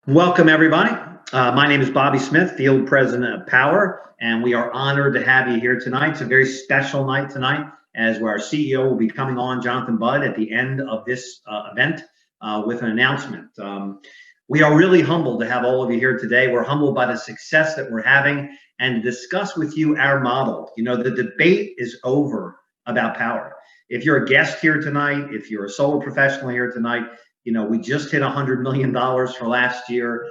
Welcome, everybody. My name is Bobby Smith, Field President of Powur, and we are honored to have you here tonight. It's a very special night tonight, as our CEO will be coming on, Jonathan Budd, at the end of this event with an announcement. We are really humbled to have all of you here today. We're humbled by the success that we're having and to discuss with you our model. You know, the debate is over about Powur. If you're a guest here tonight, if you're a solar professional here tonight, you know, we just hit $100 million for last year.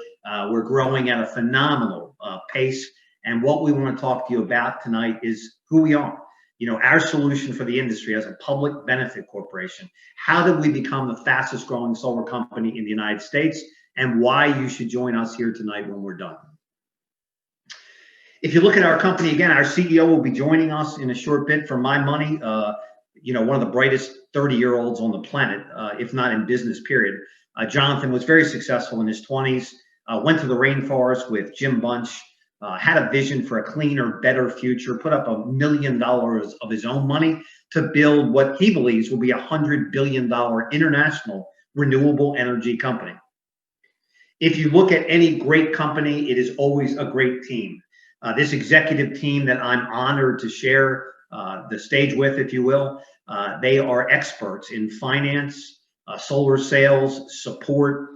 We're growing at a phenomenal pace. And what we want to talk to you about tonight is who we are. You know, our solution for the industry as a public benefit corporation. How did we become the fastest growing solar company in the United States, and why you should join us here tonight when we're done. If you look at our company, again, our CEO will be joining us in a short bit. For my money, you know, one of the brightest 30-year-olds on the planet, if not in business, period. Jonathan was very successful in his 20s, went to the rainforest with Jim Bunch, had a vision for a cleaner, better future, put up $1 million of his own money to build what he believes will be a $100 billion international renewable energy company. If you look at any great company, it is always a great team. This executive team that I'm honored to share the stage with, if you will, they are experts in finance, solar sales, support,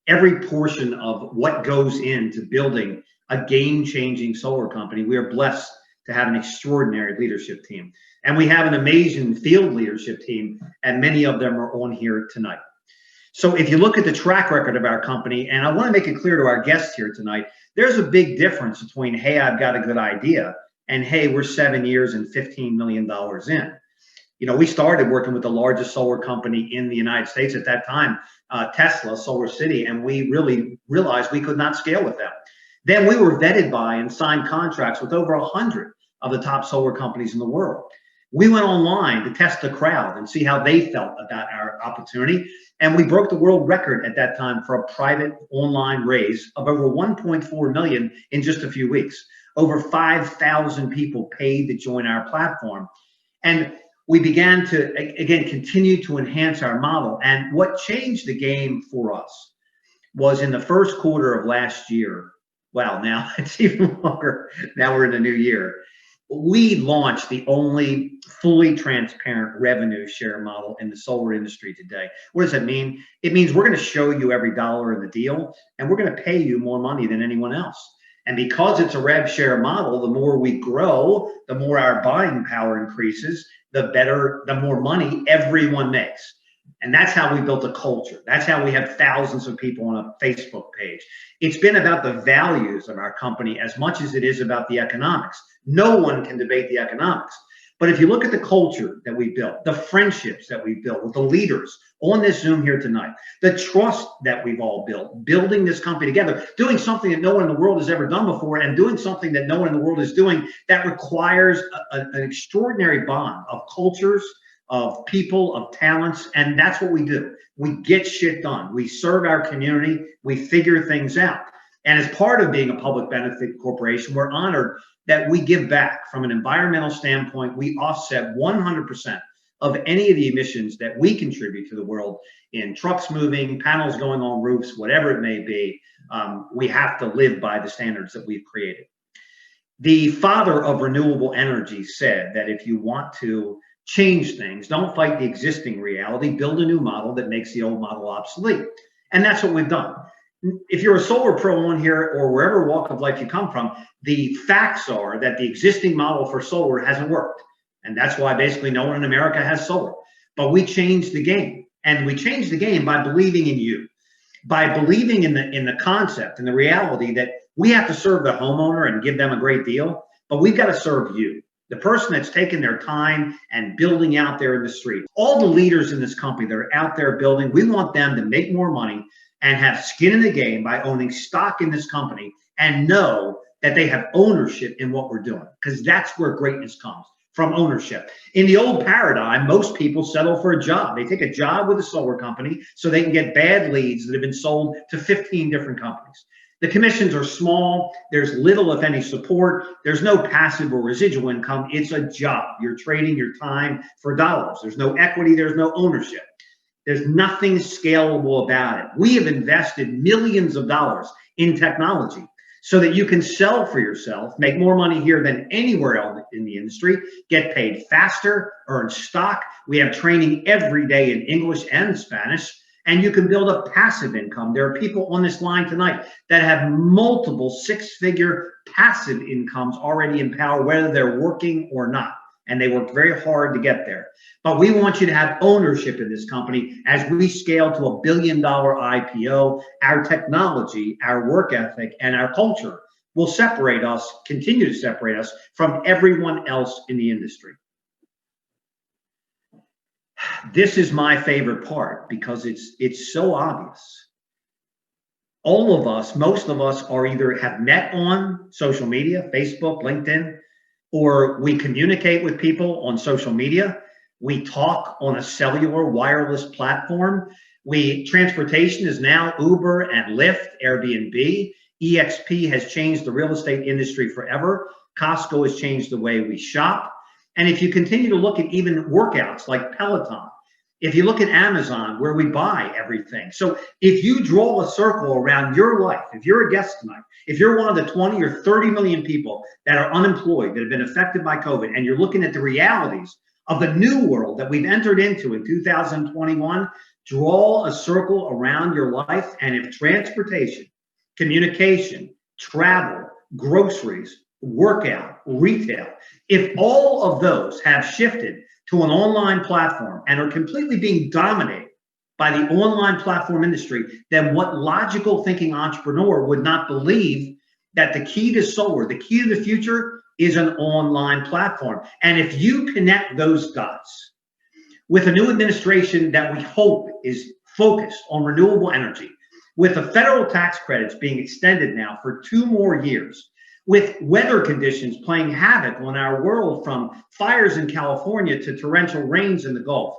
every portion of what goes into building a game-changing solar company. We are blessed to have an extraordinary leadership team. And we have an amazing field leadership team, and many of them are on here tonight. So if you look at the track record of our company, and I want to make it clear to our guests here tonight, there's a big difference between, hey, I've got a good idea, and hey, we're 7 years and $15 million in. You know, we started working with the largest solar company in the United States at that time, Tesla, Solar City, and we really realized we could not scale with them. Then we were vetted by and signed contracts with over 100 of the top solar companies in the world. We went online to test the crowd and see how they felt about our opportunity. And we broke the world record at that time for a private online raise of over 1.4 million in just a few weeks. Over 5,000 people paid to join our platform. And we began to, again, continue to enhance our model. And what changed the game for us was in the first quarter of last year. Wow, now it's even longer. Now we're in the new year. We launched the only fully transparent revenue share model in the solar industry today. What does that mean? It means we're going to show you every dollar in the deal, and we're going to pay you more money than anyone else. And because it's a rev share model, the more we grow, the more our buying power increases, the better, the more money everyone makes. And that's how we built a culture. That's how we have thousands of people on a Facebook page. It's been about the values of our company as much as it is about the economics. No one can debate the economics. But if you look at the culture that we built, the friendships that we built with the leaders on this Zoom here tonight, the trust that we've all built, building this company together, doing something that no one in the world has ever done before, and doing something that no one in the world is doing, that requires an extraordinary bond of cultures, of people, of talents, and that's what we do. We get shit done. We serve our community. We figure things out. And as part of being a public benefit corporation, we're honored that we give back from an environmental standpoint. We offset 100% of any of the emissions that we contribute to the world in trucks moving, panels going on roofs, whatever it may be. We have to live by the standards that we've created. The father of renewable energy said that if you want to change things, don't fight the existing reality, build a new model that makes the old model obsolete. And that's what we've done. If you're a solar pro on here or wherever walk of life you come from, the facts are that the existing model for solar hasn't worked. And that's why basically no one in America has solar. But we changed the game. And we changed the game by believing in you, by believing in the concept and the reality that we have to serve the homeowner and give them a great deal, but we've got to serve you, the person that's taking their time and building out there in the street. All the leaders in this company that are out there building, we want them to make more money and have skin in the game by owning stock in this company and know that they have ownership in what we're doing, because that's where greatness comes, from ownership. In the old paradigm, most people settle for a job. They take a job with a solar company so they can get bad leads that have been sold to 15 different companies. The commissions are small. There's little, if any, support. There's no passive or residual income. It's a job. You're trading your time for dollars. There's no equity. There's no ownership. There's nothing scalable about it. We have invested millions of dollars in technology so that you can sell for yourself, make more money here than anywhere else in the industry, get paid faster, earn stock. We have training every day in English and Spanish, and you can build a passive income. There are people on this line tonight that have multiple six-figure passive incomes already in Powur, whether they're working or not. And they worked very hard to get there. But we want you to have ownership in this company as we scale to $1 billion IPO. Our technology, our work ethic, and our culture will separate us, continue to separate us from everyone else in the industry. This is my favorite part because it's so obvious. All of us, most of us are either have met on social media, Facebook, LinkedIn, or we communicate with people on social media. We talk on a cellular wireless platform. Transportation is now Uber and Lyft, Airbnb. EXP has changed the real estate industry forever. Costco has changed the way we shop. And if you continue to look at even workouts like Peloton, if you look at Amazon, where we buy everything. So if you draw a circle around your life, if you're a guest tonight, if you're one of the 20 or 30 million people that are unemployed, that have been affected by COVID, and you're looking at the realities of the new world that we've entered into in 2021, draw a circle around your life. And if transportation, communication, travel, groceries, workout, retail, if all of those have shifted to an online platform and are completely being dominated by the online platform industry, then what logical thinking entrepreneur would not believe that the key to solar, the key to the future is an online platform? And if you connect those dots with a new administration that we hope is focused on renewable energy, with the federal tax credits being extended now for 2 more years, with weather conditions playing havoc on our world from fires in California to torrential rains in the Gulf.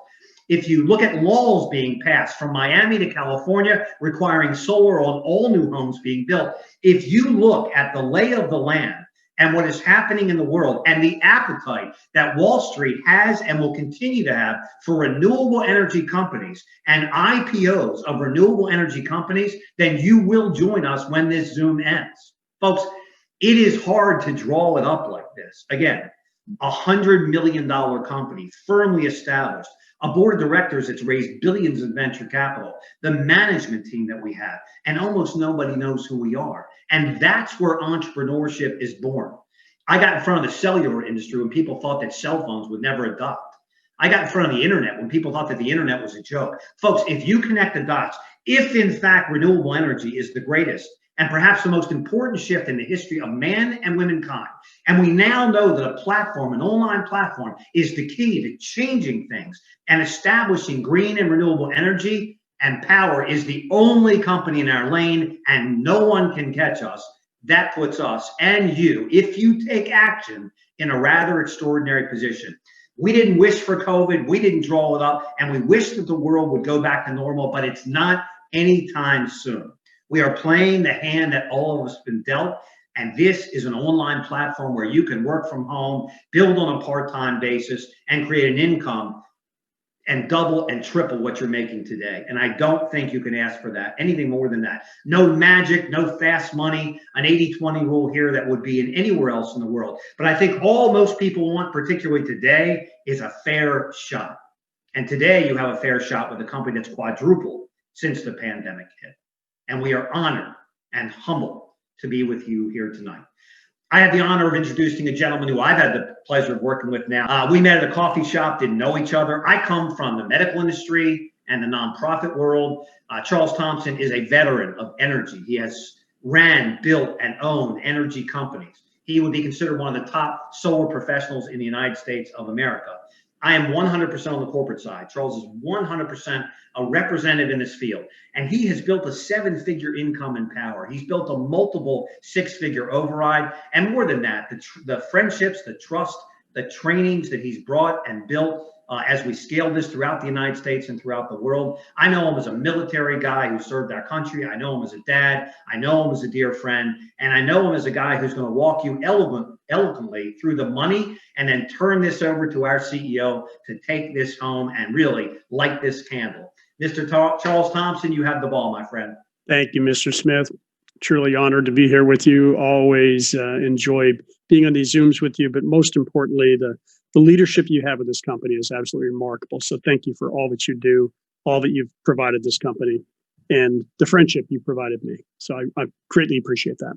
If you look at laws being passed from Miami to California requiring solar on all new homes being built, if you look at the lay of the land and what is happening in the world and the appetite that Wall Street has and will continue to have for renewable energy companies and IPOs of renewable energy companies, then you will join us when this Zoom ends. Folks, it is hard to draw it up like this. Again, $100 million company, firmly established, a board of directors that's raised billions in venture capital, the management team that we have, and almost nobody knows who we are. And that's where entrepreneurship is born. I got in front of the cellular industry when people thought that cell phones would never adopt. I got in front of the internet when people thought that the internet was a joke. Folks, if you connect the dots, if in fact renewable energy is the greatest and perhaps the most important shift in the history of man and womankind, and we now know that a platform, an online platform, is the key to changing things and establishing green and renewable energy, and Powur is the only company in our lane and no one can catch us, that puts us and you, if you take action, in a rather extraordinary position. We didn't wish for COVID, we didn't draw it up, and we wish that the world would go back to normal, but it's not anytime soon. We are playing the hand that all of us have been dealt, and this is an online platform where you can work from home, build on a part-time basis, and create an income and double and triple what you're making today. And I don't think you can ask for that, anything more than that. No magic, no fast money, an 80-20 rule here that would be in anywhere else in the world. But I think all most people want, particularly today, is a fair shot. And today you have a fair shot with a company that's quadrupled since the pandemic hit. And we are honored and humbled to be with you here tonight. I had the honor of introducing a gentleman who I've had the pleasure of working with now. We met at a coffee shop, didn't know each other. I come from the medical industry and the nonprofit world. Charles Thompson is a veteran of energy. He has ran, built, and owned energy companies. He would be considered one of the top solar professionals in the United States of America. I am 100% on the corporate side. Charles is 100% a representative in this field. And he has built a 7-figure income in Powur. He's built a multiple 6-figure override. And more than that, the friendships, the trust, the trainings that he's brought and built as we scale this throughout the United States and throughout the world. I know him as a military guy who served our country. I know him as a dad. I know him as a dear friend. And I know him as a guy who's going to walk you eloquently through the money and then turn this over to our CEO to take this home and really light this candle. Mr. Charles Thompson, you have the ball, my friend. Thank you, Mr. Smith. Truly honored to be here with you. Always enjoy being on these Zooms with you, but most importantly, the leadership you have with this company is absolutely remarkable. So thank you for all that you do, all that you've provided this company, and the friendship you provided me. So I greatly appreciate that.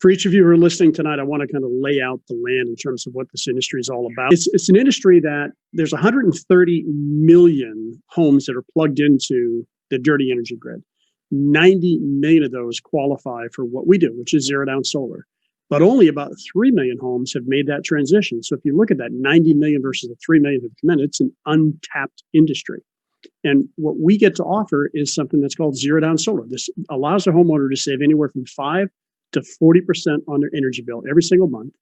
For each of you who are listening tonight, I want to kind of lay out the land in terms of what this industry is all about. It's an industry that there's 130 million homes that are plugged into the dirty energy grid. 90 million of those qualify for what we do, which is zero down solar. But only about 3 million homes have made that transition. So if you look at that 90 million versus the 3 million who've come in, it's an untapped industry. And what we get to offer is something that's called zero down solar. This allows a homeowner to save anywhere from 5 to 40% on their energy bill every single month.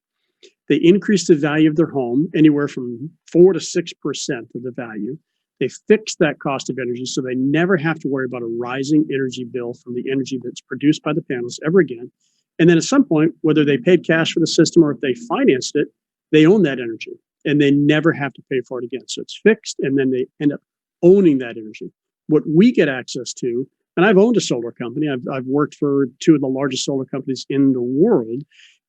They increase the value of their home anywhere from 4 to 6% of the value. They fix that cost of energy so they never have to worry about a rising energy bill from the energy that's produced by the panels ever again. And then at some point, whether they paid cash for the system or if they financed it, they own that energy and they never have to pay for it again. So it's fixed and then they end up owning that energy. What we get access to, and I've owned a solar company, I've worked for two of the largest solar companies in the world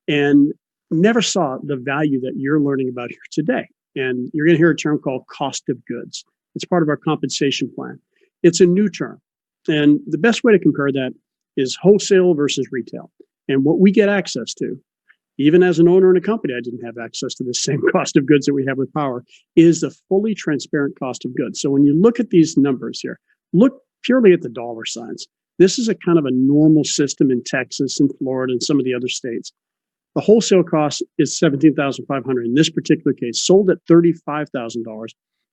and never saw the value that you're learning about here today. And you're going to hear a term called cost of goods. It's part of our compensation plan. It's a new term. And the best way to compare that is wholesale versus retail. And what we get access to, even as an owner in a company, I didn't have access to the same cost of goods that we have with Powur, is the fully transparent cost of goods. So when you look at these numbers here, look purely at the dollar signs. This is a kind of a normal system in Texas and Florida and some of the other states. The wholesale cost is $17,500 in this particular case, sold at $35,000,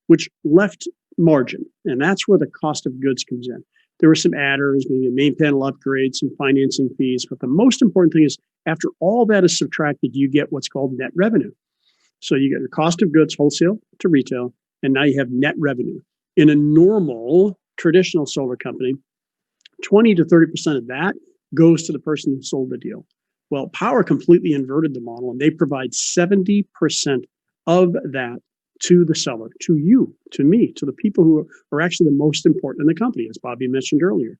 which left margin. And that's where the cost of goods comes in. There were some adders, maybe a main panel upgrade, some financing fees. But the most important thing is after all that is subtracted, you get what's called net revenue. So you get your cost of goods wholesale to retail, and now you have net revenue. In a normal traditional solar company, 20 to 30% of that goes to the person who sold the deal. Well, Powur completely inverted the model, and they provide 70% of that to the seller, to you, to me, to the people who are actually the most important in the company, as Bobby mentioned earlier.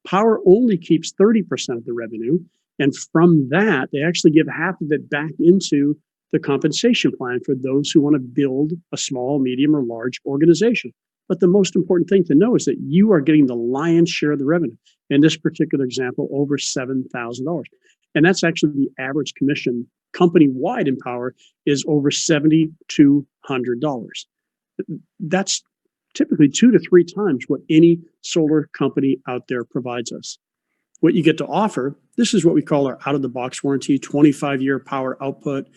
Powur only keeps 30% of the revenue, and from that, they actually give half of it back into the compensation plan for those who want to build a small, medium, or large organization. But the most important thing to know is that you are getting the lion's share of the revenue. In this particular example, over $7,000. And that's actually the average commission company-wide in Powur is over $7,200. That's typically 2 to 3 times what any solar company out there provides us. What you get to offer, this is what we call our out-of-the-box warranty, 25-year power output,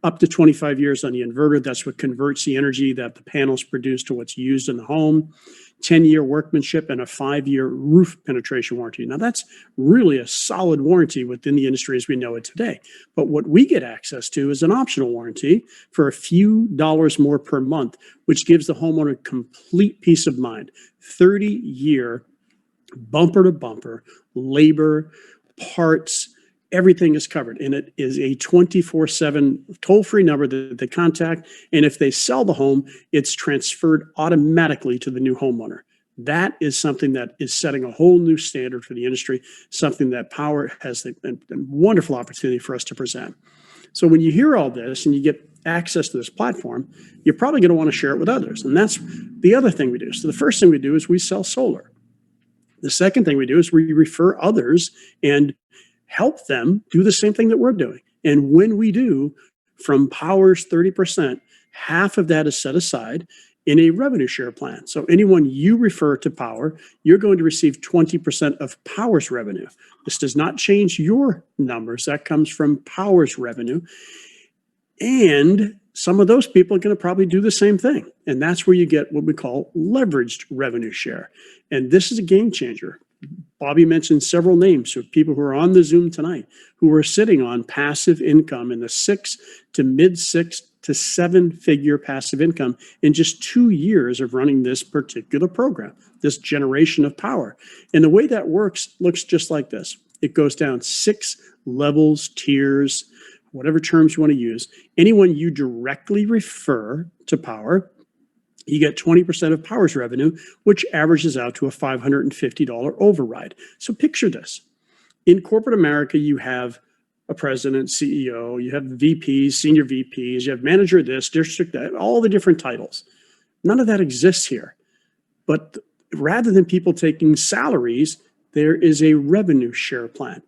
up to 25 years on the inverter. That's what converts the energy that the panels produce to what's used in the home. 10-year workmanship and a 5-year roof penetration warranty. Now that's really a solid warranty within the industry as we know it today. But what we get access to is an optional warranty for a few dollars more per month, which gives the homeowner complete peace of mind. 30-year bumper to bumper, labor, parts, everything is covered. And it is a 24/7 toll-free number that they contact. And if they sell the home, it's transferred automatically to the new homeowner. That is something that is setting a whole new standard for the industry, something that Powur has a wonderful opportunity for us to present. So when you hear all this and you get access to this platform, you're probably going to want to share it with others. And that's the other thing we do. So the first thing we do is we sell solar. The second thing we do is we refer others and help them do the same thing that we're doing. And when we do, from Powur's 30%, half of that is set aside in a revenue share plan. So anyone you refer to Powur, you're going to receive 20% of Powur's revenue. This does not change your numbers. That comes from Powur's revenue. And some of those people are going to probably do the same thing. And that's where you get what we call leveraged revenue share. And this is a game changer. Bobby mentioned several names of people who are on the Zoom tonight who are sitting on passive income in the 6 to mid-6 to 7-figure passive income in just 2 years of running this particular program, this generation of Powur. And the way that works looks just like this. It goes down 6 levels, tiers, whatever terms you want to use. Anyone you directly refer to Powur, You get 20% of Powur's revenue, which averages out to a $550 override. So picture this. In corporate America, you have a president, CEO, you have VPs, senior VPs, you have manager this, district that, all the different titles. None of that exists here. But rather than people taking salaries, there is a revenue share plan.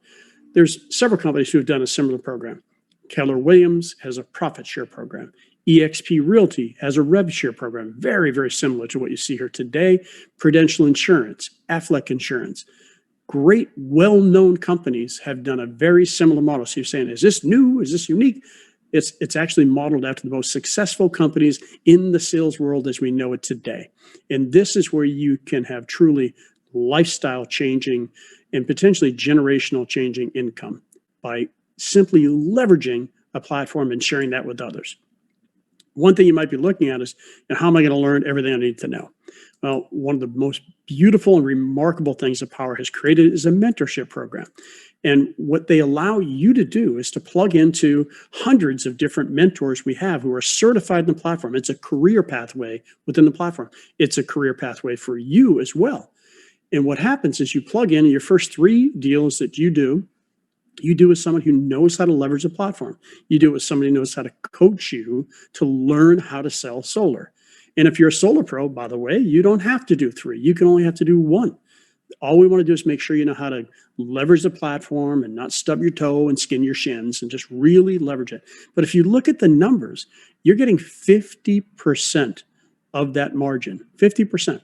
There's several companies who have done a similar program. Keller Williams has a profit share program. eXp Realty has a rev share program, very, very similar to what you see here today. Prudential Insurance, Aflac Insurance. Great, well-known companies have done a very similar model. So you're saying, is this new? Is this unique? It's actually modeled after the most successful companies in the sales world as we know it today. And this is where you can have truly lifestyle changing and potentially generational changing income by simply leveraging a platform and sharing that with others. One thing you might be looking at is, how am I going to learn everything I need to know? Well, one of the most beautiful and remarkable things that Powur has created is a mentorship program. And what they allow you to do is to plug into hundreds of different mentors we have who are certified in the platform. It's a career pathway within the platform. It's a career pathway for you as well. And what happens is you plug in your first 3 deals that you do with someone who knows how to leverage the platform. You do it with somebody who knows how to coach you to learn how to sell solar. And if you're a solar pro, by the way, you don't have to do 3. You can only have to do 1. All we want to do is make sure you know how to leverage the platform and not stub your toe and skin your shins and just really leverage it. But if you look at the numbers, you're getting 50% of that margin, 50%.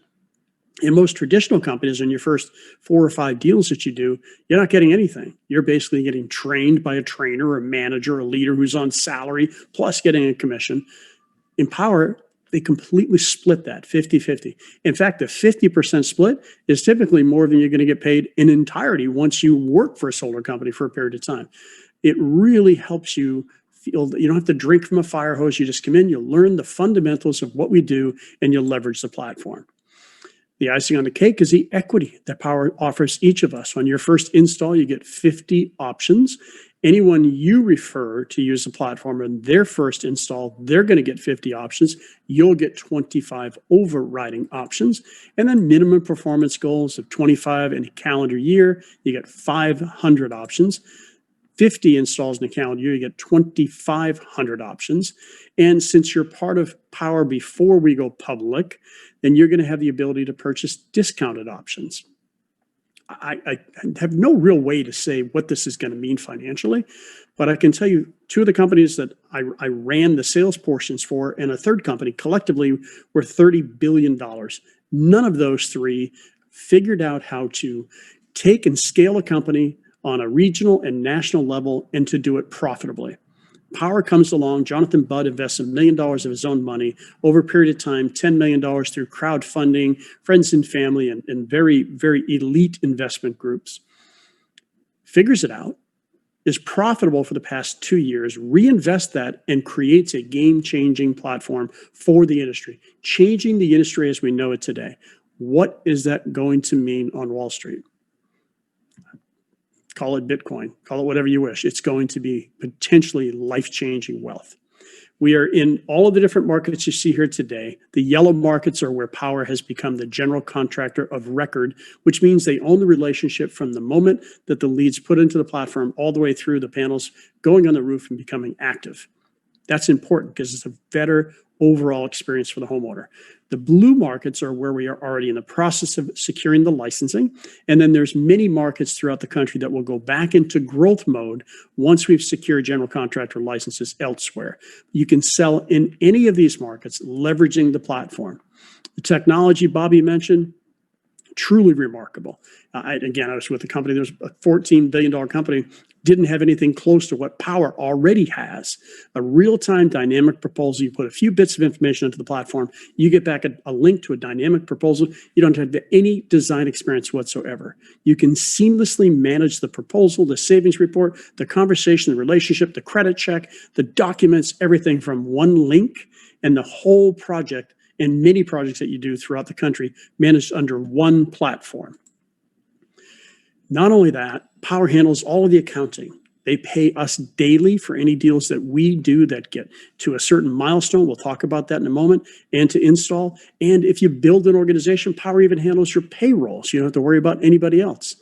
In most traditional companies, in your first 4 or 5 deals that you do, you're not getting anything. You're basically getting trained by a trainer, a manager, a leader who's on salary, plus getting a commission. In Powur, they completely split that 50-50. In fact, the 50% split is typically more than you're going to get paid in entirety once you work for a solar company for a period of time. It really helps you feel that you don't have to drink from a fire hose. You just come in, you learn the fundamentals of what we do, and you leverage the platform. The icing on the cake is the equity that Powur offers each of us. On your first install, you get 50 options. Anyone you refer to use the platform in their first install, they're going to get 50 options. You'll get 25 overriding options. And then minimum performance goals of 25 in a calendar year, you get 500 options. 50 installs in a calendar year, you get 2,500 options. And since you're part of Powur before we go public, then you're going to have the ability to purchase discounted options. I have no real way to say what this is going to mean financially, but I can tell you 2 of the companies that I ran the sales portions for and a third company collectively were $30 billion. None of those 3 figured out how to take and scale a company on a regional and national level and to do it profitably. Powur comes along. Jonathan Budd invests $1 million of his own money over a period of time, $10 million through crowdfunding, friends and family, and very, very elite investment groups. Figures it out, is profitable for the past 2 years, reinvests that, and creates a game-changing platform for the industry, changing the industry as we know it today. What is that going to mean on Wall Street? Call it Bitcoin, call it whatever you wish. It's going to be potentially life-changing wealth. We are in all of the different markets you see here today. The yellow markets are where Powur has become the general contractor of record, which means they own the relationship from the moment that the leads put into the platform all the way through the panels, going on the roof and becoming active. That's important because it's a better overall experience for the homeowner. The blue markets are where we are already in the process of securing the licensing. And then there's many markets throughout the country that will go back into growth mode once we've secured general contractor licenses elsewhere. You can sell in any of these markets leveraging the platform. The technology Bobby mentioned, truly remarkable. I was with a company, there's a $14 billion company, didn't have anything close to what Powur already has. A real-time dynamic proposal. You put a few bits of information into the platform, you get back a link to a dynamic proposal. You don't have any design experience whatsoever. You can seamlessly manage the proposal, the savings report, the conversation, the relationship, the credit check, the documents, everything from one link, and the whole project and many projects that you do throughout the country managed under one platform. Not only that, Powur handles all of the accounting. They pay us daily for any deals that we do that get to a certain milestone. We'll talk about that in a moment, and to install. And if you build an organization, Powur even handles your payroll, so you don't have to worry about anybody else.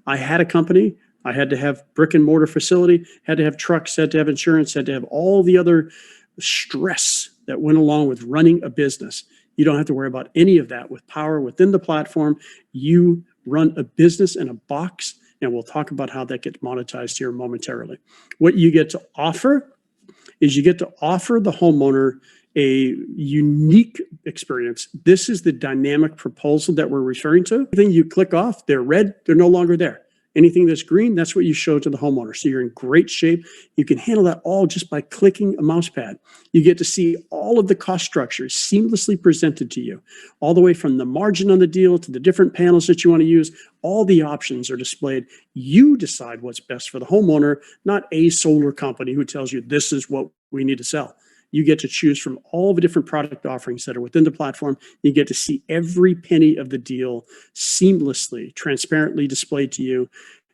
I had a company. I had to have brick and mortar facility, had to have trucks, had to have insurance, had to have all the other stress that went along with running a business. You don't have to worry about any of that with Powur within the platform. You run a business in a box, and we'll talk about how that gets monetized here momentarily. What you get to offer is you get to offer the homeowner a unique experience. This is the dynamic proposal that we're referring to. Anything you click off, they're red, they're no longer there. Anything that's green, that's what you show to the homeowner. So you're in great shape. You can handle that all just by clicking a mouse pad. You get to see all of the cost structures seamlessly presented to you, all the way from the margin on the deal to the different panels that you want to use. All the options are displayed. You decide what's best for the homeowner, not a solar company who tells you this is what we need to sell. You get to choose from all the different product offerings that are within the platform. You get to see every penny of the deal seamlessly, transparently displayed to you.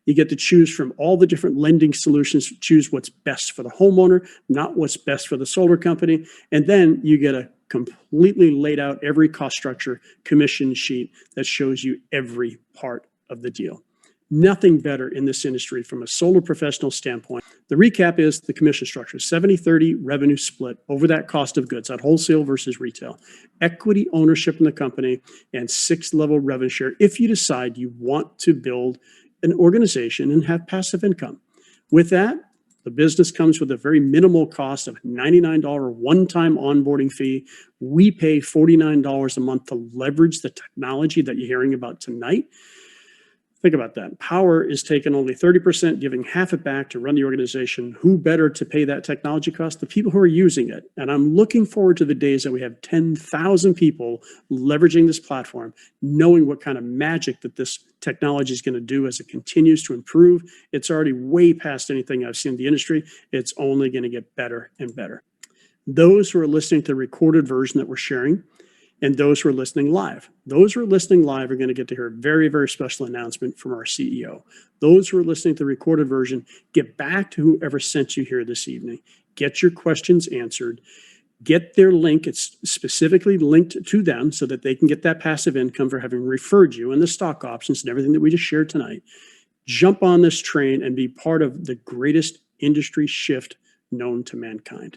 You get to choose from all the different lending solutions, choose what's best for the homeowner, not what's best for the solar company. And then you get a completely laid out every cost structure commission sheet that shows you every part of the deal. Nothing better in this industry from a solar professional standpoint. The recap is the commission structure, 70-30 revenue split over that cost of goods, that wholesale versus retail, equity ownership in the company, and 6-level revenue share if you decide you want to build an organization and have passive income. With that, the business comes with a very minimal cost of $99 one-time onboarding fee. We pay $49 a month to leverage the technology that you're hearing about tonight. Think about that. Powur is taking only 30%, giving half it back to run the organization. Who better to pay that technology cost? The people who are using it. And I'm looking forward to the days that we have 10,000 people leveraging this platform, knowing what kind of magic that this technology is going to do as it continues to improve. It's already way past anything I've seen in the industry. It's only going to get better and better. Those who are listening to the recorded version that we're sharing, and those who are listening live. Those who are listening live are going to get to hear a very, very special announcement from our CEO. Those who are listening to the recorded version, get back to whoever sent you here this evening. Get your questions answered. Get their link. It's specifically linked to them so that they can get that passive income for having referred you and the stock options and everything that we just shared tonight. Jump on this train and be part of the greatest industry shift known to mankind.